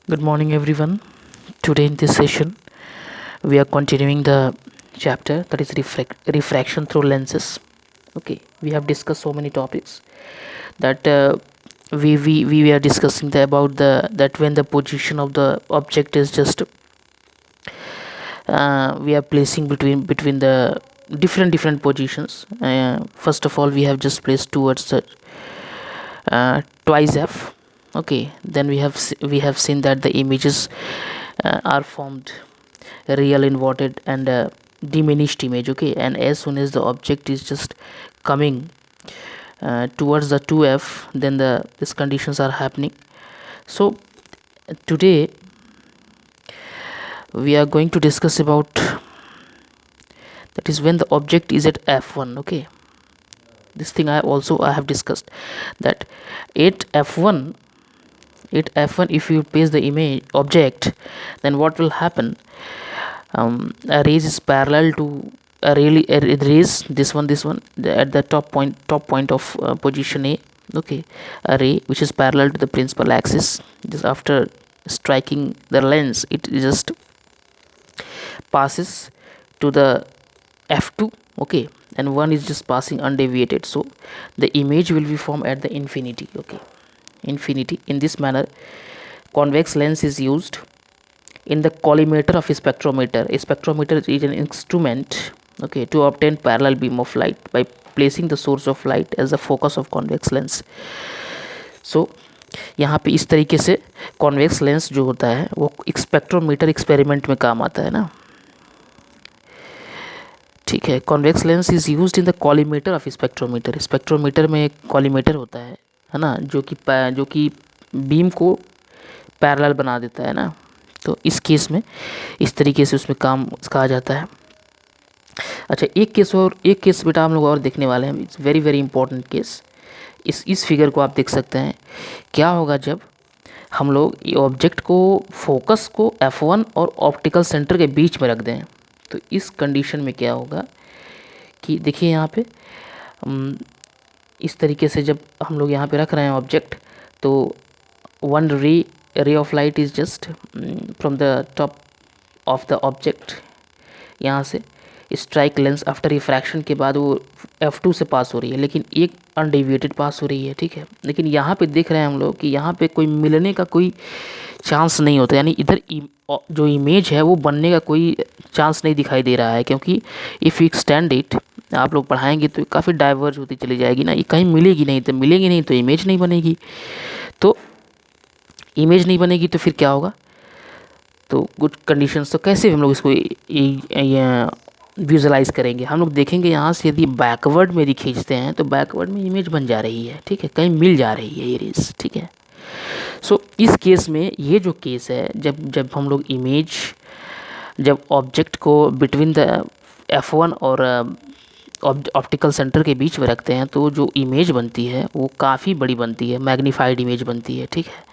Good morning, everyone. Today, in this session, we are continuing the chapter that is refraction through lenses. Okay, we have discussed so many topics that we are discussing about the that when the position of the object is just we are placing between the different positions. First of all, we have just placed towards the twice f. Okay, then we have seen that the images are formed real inverted and diminished image. Okay, and as soon as the object is just coming towards the 2f, then these conditions are happening. So today we are going to discuss about that is when the object is at f1. Okay, this thing I have discussed that at f1 if you place the image object, then what will happen? A rays is parallel to a rays, this one at the top point of position A. Okay, a ray which is parallel to the principal axis, just after striking the lens, it just passes to the f2. Okay, and one is just passing undeviated, so the image will be formed at the infinity. Okay, infinity. In this manner, convex lens is used in the collimator of a spectrometer. A spectrometer is an instrument, okay, to obtain parallel beam of light by placing the source of light as the focus of convex lens. So यहाँ पे इस तरीके से convex lens जो होता है वो spectrometer experiment में काम आता है ना. ठीक है, convex lens is used in the collimator of spectrometer. Spectrometer में एक कॉलीमेटर होता है ना, जो कि बीम को पैरेलल बना देता है ना. तो इस केस में इस तरीके से उसमें काम कहा जाता है. अच्छा, एक केस बेटा हम लोग और देखने वाले हैं. It's very very important case. इस फिगर को आप देख सकते हैं. क्या होगा जब हम लोग ये ऑब्जेक्ट को फोकस को f1 और ऑप्टिकल सेंटर के बीच में रख दें. तो इस कंडीशन में क्या होगा कि देखिए यहाँ पे इस तरीके से जब हम लोग यहाँ पे रख रहे हैं ऑब्जेक्ट, तो one ray of light is just from the top of the object, यहाँ से स्ट्राइक लेंस आफ्टर रिफ्रैक्शन के बाद वो f2 से पास हो रही है, लेकिन एक अनडेविएटेड पास हो रही है. ठीक है, लेकिन यहाँ पे देख रहे हैं हम लोग कि यहाँ पे कोई मिलने का कोई चांस नहीं होता, यानी इधर जो इमेज है वो बनने का कोई चांस नहीं दिखाई दे रहा है, क्योंकि इफ़ यू एक्सटेंड इट, आप लोग पढ़ाएंगे तो काफ़ी डाइवर्ज होती चली जाएगी ना. ये कहीं मिलेगी नहीं तो इमेज नहीं बनेगी. तो इमेज नहीं बनेगी तो फिर क्या होगा? तो कुछ कंडीशंस, तो कैसे हम लोग इसको विजुलाइज करेंगे? हम लोग देखेंगे यहाँ से यदि बैकवर्ड में यदि खींचते हैं तो बैकवर्ड में इमेज बन जा रही है. ठीक है, कहीं मिल जा रही है ये रेस. ठीक है, सो इस केस में ये जो केस है, जब हम लोग जब ऑब्जेक्ट को बिटवीन द f1 और ऑप्टिकल सेंटर के बीच में रखते हैं, तो जो इमेज बनती है वो काफ़ी बड़ी बनती है, मैग्नीफाइड इमेज बनती है. ठीक है,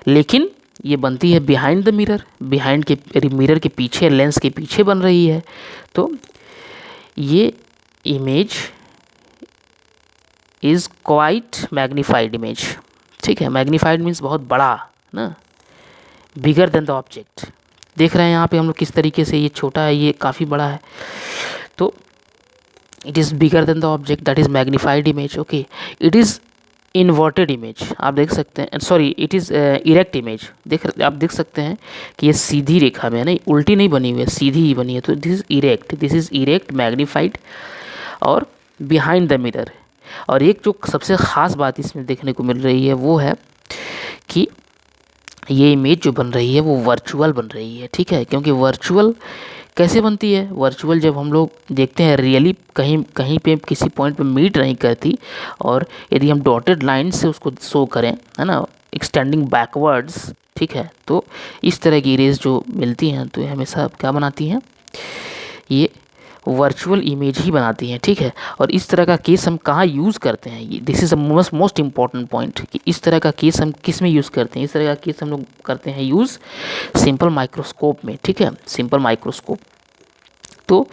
लेकिन ये बनती है बिहाइंड द मिरर, मिरर के पीछे, लेंस के पीछे बन रही है. तो ये image is quite magnified image. ठीक है, मैग्नीफाइड मीन्स बहुत बड़ा ना, बिगर देन द ऑब्जेक्ट. देख रहे हैं यहाँ पे हम लोग किस तरीके से, ये छोटा है, ये काफ़ी बड़ा है, तो it is bigger than the object, that is magnified image. Okay, it is inverted image, आप देख सकते हैं. Sorry, it is erect image. आप देख सकते हैं कि ये सीधी रेखा में है, नहीं उल्टी नहीं बनी हुई है, सीधी ही बनी है. तो दिस इज़ इरेक्ट मैग्नीफाइड और बिहाइंड द मिरर. और एक जो सबसे ख़ास बात इसमें देखने को मिल रही है वो है कि ये इमेज जो बन रही है वो वर्चुअल बन रही है. ठीक है, क्योंकि वर्चुअल कैसे बनती है? वर्चुअल जब हम लोग देखते हैं रियली कहीं पे किसी पॉइंट पे मीट नहीं करती, और यदि हम डॉटेड लाइन से उसको शो करें, है ना, एक्सटेंडिंग बैकवर्ड्स. ठीक है, तो इस तरह की रेज जो मिलती हैं तो ये हमेशा क्या बनाती हैं? ये वर्चुअल इमेज ही बनाती हैं. ठीक है, और इस तरह का केस हम कहाँ यूज़ करते हैं? This is the most important point कि इस तरह का केस हम किस में यूज़ करते हैं. इस तरह का केस हम लोग करते हैं यूज़ सिंपल माइक्रोस्कोप में. ठीक है, सिंपल माइक्रोस्कोप. तो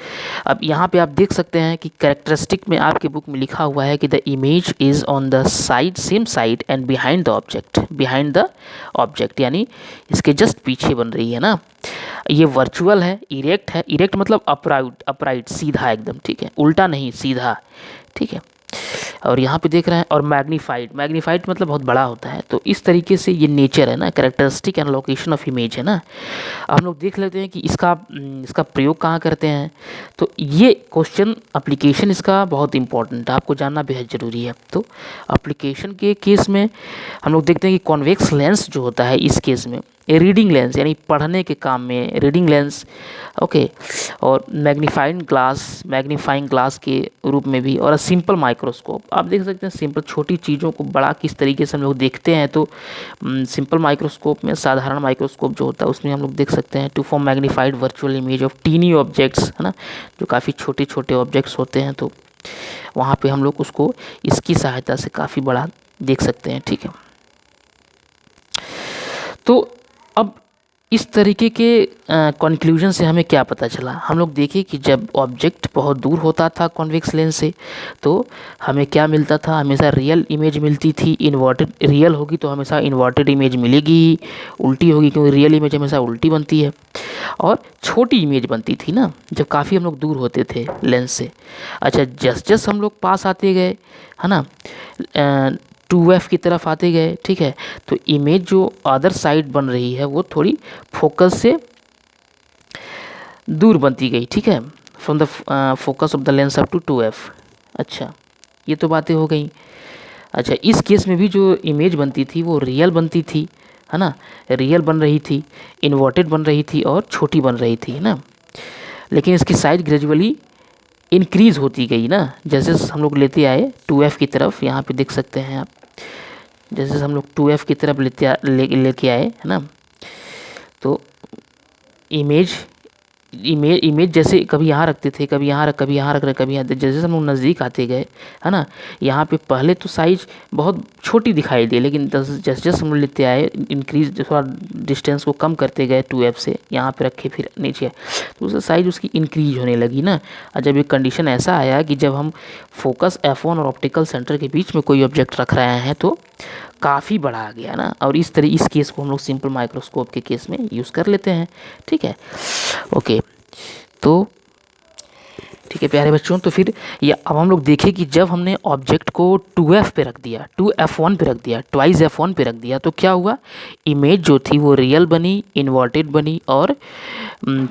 अब यहाँ पे आप देख सकते हैं कि कैरेक्टरिस्टिक में आपके बुक में लिखा हुआ है कि the image is on the side, same side and behind the object, behind the object यानी इसके जस्ट पीछे बन रही है ना। ये वर्चुअल है, इरेक्ट है, इरेक्ट मतलब अपराइट, अपराइट सीधा एकदम, ठीक है, उल्टा नहीं सीधा, ठीक है। और यहाँ पे देख रहे हैं, और मैग्नीफाइड, मैग्नीफाइड मतलब बहुत बड़ा होता है। तो इस तरीके से ये नेचर है ना, characteristic and location of image है ना। अब हम लोग देख लेते हैं कि इसका प्रयोग कहाँ करते हैं। तो ये क्वेश्चन एप्लीकेशन इसका बहुत इंपॉर्टेंट है, आपको जानना बेहद ज़रूरी है। तो एप्लीकेशन के केस में हम लोग देखते हैं कि कॉन्वेक्स लेंस जो होता है इस केस में, रीडिंग लेंस यानी पढ़ने के काम में रीडिंग लेंस, ओके, और मैग्नीफाइंग ग्लास के रूप में भी, और सिंपल माइक्रोस्कोप। आप देख सकते हैं सिंपल छोटी चीज़ों को बड़ा किस तरीके से हम लोग देखते हैं। तो सिंपल माइक्रोस्कोप में, साधारण माइक्रोस्कोप जो होता है उसमें हम लोग देख सकते हैं to form magnified virtual image of tiny objects, है ना, जो काफ़ी छोटे छोटे ऑब्जेक्ट्स होते हैं। तो वहाँ पे हम लोग उसको इसकी सहायता से काफ़ी बड़ा देख सकते हैं, ठीक है। तो अब इस तरीके के कंक्लूजन से हमें क्या पता चला, हम लोग देखें कि जब ऑब्जेक्ट बहुत दूर होता था कॉन्वेक्स लेंस से तो हमें क्या मिलता था, हमेशा रियल इमेज मिलती थी। इन्वर्टेड रियल होगी तो हमेशा इन्वर्टेड इमेज मिलेगी ही, उल्टी होगी क्योंकि रियल इमेज हमेशा उल्टी बनती है। और छोटी इमेज बनती थी ना जब काफ़ी हम लोग दूर होते थे लेंस से। अच्छा, जस्ट जस्ट हम लोग पास आते गए, है ना, 2f की तरफ आते गए, ठीक है, तो इमेज जो अदर साइड बन रही है वो थोड़ी फोकस से दूर बनती गई, ठीक है, from the focus of the lens up to 2f। अच्छा, ये तो बातें हो गई। अच्छा, इस केस में भी जो इमेज बनती थी वो रियल बनती थी, है ना, रियल बन रही थी, इन्वर्टेड बन रही थी और छोटी बन रही थी, है ना। लेकिन इसकी साइज ग्रेजुअली इंक्रीज़ होती गई ना, जैसे हम लोग लेते आए 2f की तरफ। यहाँ पे देख सकते हैं आप, जैसे हम लोग 2f की तरफ लेके आए, है ना, तो इमेज जैसे कभी यहाँ रखते थे, कभी यहाँ रख रहे, कभी यहाँ, जैसे हम लोग नज़दीक आते गए, है ना, यहाँ पे पहले तो साइज बहुत छोटी दिखाई दी, लेकिन जैसे जैसे हम लोग लेते आए इंक्रीज, थोड़ा डिस्टेंस को कम करते गए 2f से, यहाँ पे रखे फिर नीचे, तो उससे साइज उसकी इंक्रीज होने लगी ना। और जब एक कंडीशन ऐसा आया कि जब हम फोकस f1 और ऑप्टिकल सेंटर के बीच में कोई ऑब्जेक्ट रख रहे हैं तो काफ़ी बड़ा आ गया ना। और इस केस को हम लोग सिंपल माइक्रोस्कोप के केस में यूज़ कर लेते हैं, ठीक है, ओके। तो ठीक है प्यारे बच्चों, तो फिर ये अब हम लोग देखें कि जब हमने ऑब्जेक्ट को 2f पे रख दिया, 2f1 पे रख दिया, ट्वाइस f1 पे रख दिया, तो क्या हुआ, इमेज जो थी वो रियल बनी, इन्वर्टेड बनी और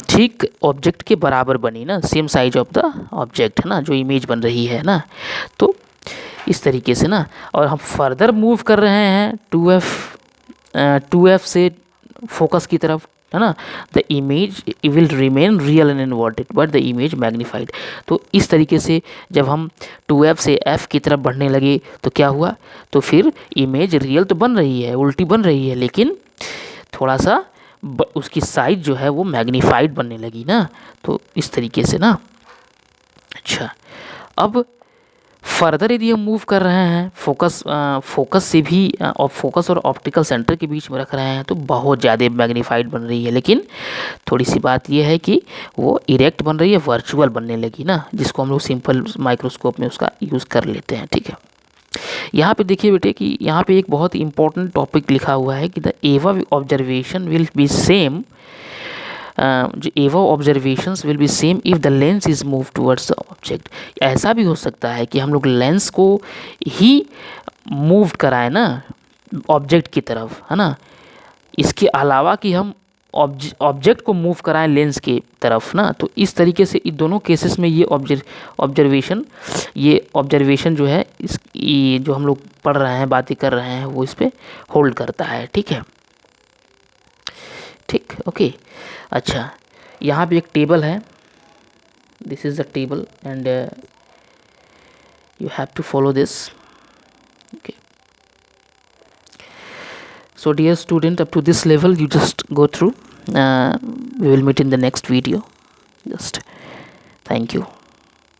ठीक ऑब्जेक्ट के बराबर बनी ना, same size of the object, है ना, जो इमेज बन रही है ना। तो इस तरीके से ना, और हम फर्दर मूव कर रहे हैं 2f से फोकस की तरफ, है ना, the image will remain real and inverted but the image magnified. तो इस तरीके से जब हम 2f से f की तरफ बढ़ने लगे तो क्या हुआ, तो फिर इमेज रियल तो बन रही है, उल्टी बन रही है, लेकिन थोड़ा सा उसकी साइज जो है वो मैग्नीफाइड बनने लगी ना। तो इस तरीके से ना। अच्छा, अब फर्दर यदि हम मूव कर रहे हैं फोकस से भी फोकस और ऑप्टिकल सेंटर के बीच में रख रहे हैं तो बहुत ज़्यादा मैग्नीफाइड बन रही है, लेकिन थोड़ी सी बात यह है कि वो इरेक्ट बन रही है, वर्चुअल बनने लगी ना, जिसको हम लोग सिंपल माइक्रोस्कोप में उसका यूज़ कर लेते हैं, ठीक है। यहाँ पे देखिए बेटे कि यहाँ पे एक बहुत इंपॉर्टेंट टॉपिक लिखा हुआ है कि द एवा ऑब्जर्वेशन विल बी सेम, जो एवा observations will be same if the lens is move towards the object. ऐसा भी हो सकता है कि हम लोग लेंस को ही मूव कराएं ना ऑब्जेक्ट की तरफ, है ना, इसके अलावा कि हम ऑब्जेक्ट को मूव कराएं लेंस की तरफ ना। तो इस तरीके से इन दोनों केसेस में ये ऑब्जर्वेशन जो है ये जो हम लोग पढ़ रहे हैं, बातें कर रहे हैं, वो इस पर होल्ड करता है, ठीक है, ठीक, ओके। अच्छा, यहाँ पे एक टेबल है, this is the table and you have to follow this, okay. So dear student, up to this level you just go through. We will meet in the next video. Just thank you.